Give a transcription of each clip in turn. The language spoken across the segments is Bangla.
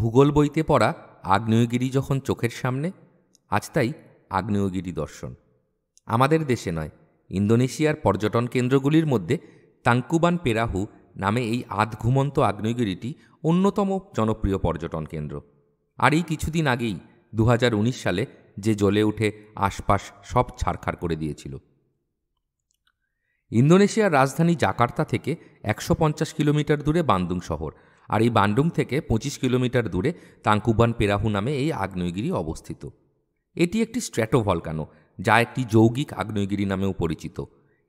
ভূগোল বইতে পড়া আগ্নেয়গিরি যখন চোখের সামনে, আজ তাই আগ্নেয়গিরি দর্শন। আমাদের দেশে নয়, ইন্দোনেশিয়ার পর্যটন কেন্দ্রগুলির মধ্যে তাঙ্কুবান পেরাহু নামে এই আধঘুমন্ত আগ্নেয়গিরিটি অন্যতম জনপ্রিয় পর্যটন কেন্দ্র। আর এই কিছুদিন আগেই 2019 সালে যে জ্বলে উঠে আশপাশ সব ছারখার করে দিয়েছিল। ইন্দোনেশিয়ার রাজধানী জাকার্তা থেকে 150 কিলোমিটার দূরে বান্দুং শহর, আর এই বান্ডুং থেকে 25 কিলোমিটার দূরে তাঙ্কুবান পেরাহু নামে এই আগ্নেয়গিরি অবস্থিত। এটি একটি স্ট্র্যাটোভলকানো, যা একটি যৌগিক আগ্নেয়গিরি নামেও পরিচিত।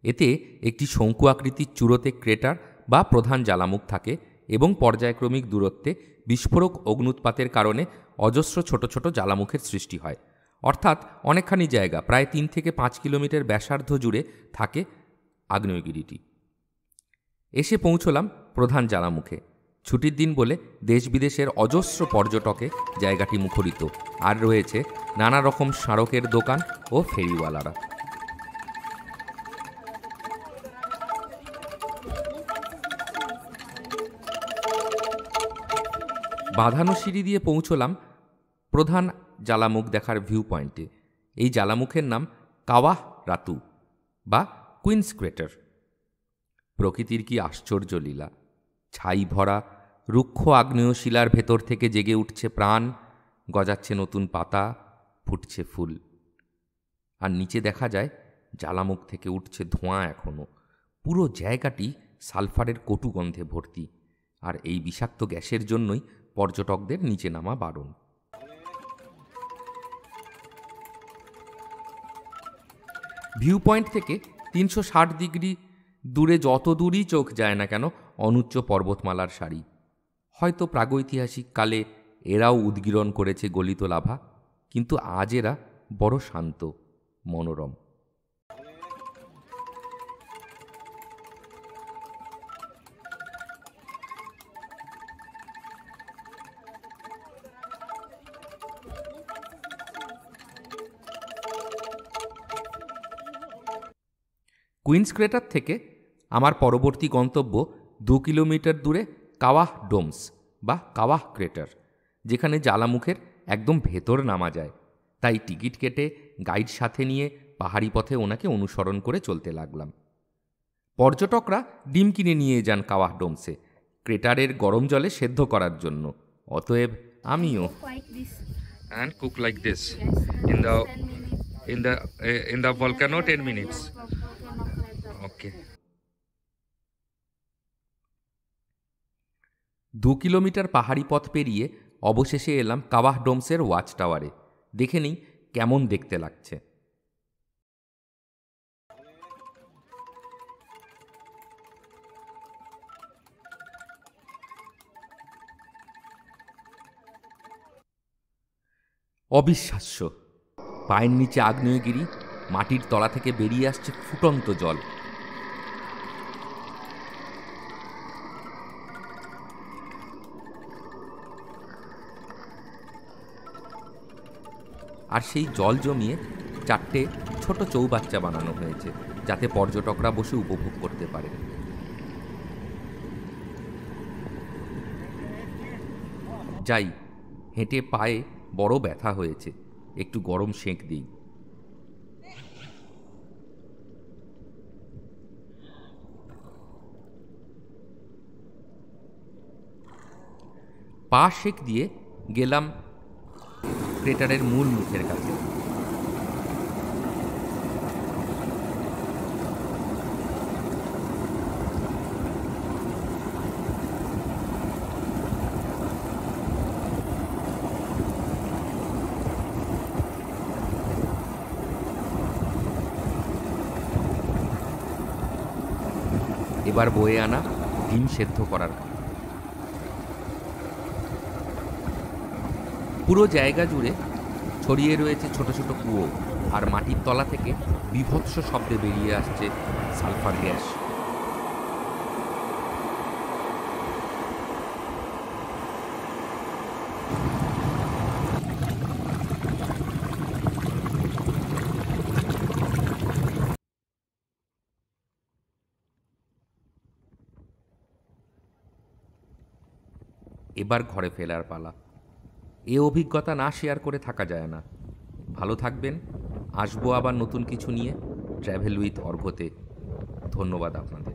এতে একটি শঙ্কু আকৃতির চূড়োতে ক্রেটার বা প্রধান জ্বালামুখ থাকে এবং পর্যায়ক্রমিক দূরত্বে বিস্ফোরক অগ্নুৎপাতের কারণে অজস্র ছোট ছোট জ্বালামুখের সৃষ্টি হয়। অর্থাৎ অনেকখানি জায়গা, প্রায় 3 থেকে 5 কিলোমিটার ব্যাসার্ধ জুড়ে থাকে আগ্নেয়গিরিটি। এসে পৌঁছলাম প্রধান জ্বালামুখে। ছুটির দিন বলে দেশ বিদেশের অজস্র পর্যটকে জায়গাটি মুখরিত, আর রয়েছে নানা রকম স্মারকের দোকান ও ফেরিওয়ালারা। বাঁধানো সিঁড়ি দিয়ে পৌঁছলাম প্রধান জ্বালামুখ দেখার ভিউ পয়েন্টে। এই জ্বালামুখের নাম কাওয়াহ রাতু বা কুইন্স ক্রেটার। প্রকৃতির কি আশ্চর্য লীলা! ছাই ভরা রুক্ষ আগ্নেয় শিলার ভেতর থেকে জেগে উঠছে প্রাণ, গজাচ্ছে নতুন পাতা, ফুটছে ফুল। আর নিচে দেখা যায় জ্বালামুখ থেকে উঠছে ধোঁয়া এখনো। পুরো জায়গাটি সালফারের কটু গন্ধে ভর্তি, আর এই বিষাক্ত গ্যাসের জন্যই পর্যটকদের নিচে নামা বারণ। ভিউ পয়েন্ট থেকে 360 ডিগ্রি দূরে যত দূরই চোখ যায় না কেন, অনুচ্চ পর্বতমালার সারি। হয়তো প্রাগৈতিহাসিক কালে এরাও উদ্গীরণ করেছে গলিত লাভা, কিন্তু আজ এরা বড় শান্ত, মনোরম। কুইন্স ক্রেটার থেকে আমার পরবর্তী গন্তব্য 2 কিলোমিটার দূরে কাওয়াহ ডোমস বা কাওয়াহ ক্রেটার, যেখানে জ্বালামুখের একদম ভেতর নামা যায়। তাই টিকিট কেটে গাইড সাথে নিয়ে পাহাড়ি পথে ওনাকে অনুসরণ করে চলতে লাগলাম। পর্যটকরা ডিম কিনে নিয়ে যান কাওয়াহ ডোমসে ক্রেটারের গরম জলে সেদ্ধ করার জন্য। অতএব আমিও and cook like this in the volcano 10 minutes. Okay. 2 kilometre পাহাড়ি পথ পেরিয়ে অবশেষে এলাম কাওয়াহ ডোমসের ওয়াচ টাওয়ারে। দেখে নিই কেমন দেখতে লাগছে। অবিশ্বাস্য! পায়ের নিচে আগ্নেয়গিরি, মাটির তলা থেকে বেরিয়ে আসছে ফুটন্ত জল। আর সেই জল জমিয়ে 4টে ছোট চৌবাচ্চা বানানো হয়েছে, যাতে পর্যটকরা বসে উপভোগ করতে পারে। যাই, হেঁটে পায়ে বড় ব্যথা হয়েছে, একটু গরম সেঁক দিই। পা সেঁক দিয়ে গেলাম ক্রেটারের মূল মুখের কাছে। এবার বয়ে আনা ডিম সেদ্ধ করার। পুরো জায়গা জুড়ে ছড়িয়ে রয়েছে ছোট ছোট কুয়ো, আর মাটির তলা থেকে বীভৎস শব্দে বেরিয়ে আসছে সালফার গ্যাস। এবার ঘরে ফেরার পালা। এ অভিজ্ঞতা না শেয়ার করে থাকা যায় না। ভালো থাকবেন, আসবো আবার নতুন কিছু নিয়ে। ট্র্যাভেল উইথ অর্ঘ্যতে। ধন্যবাদ আপনাদের।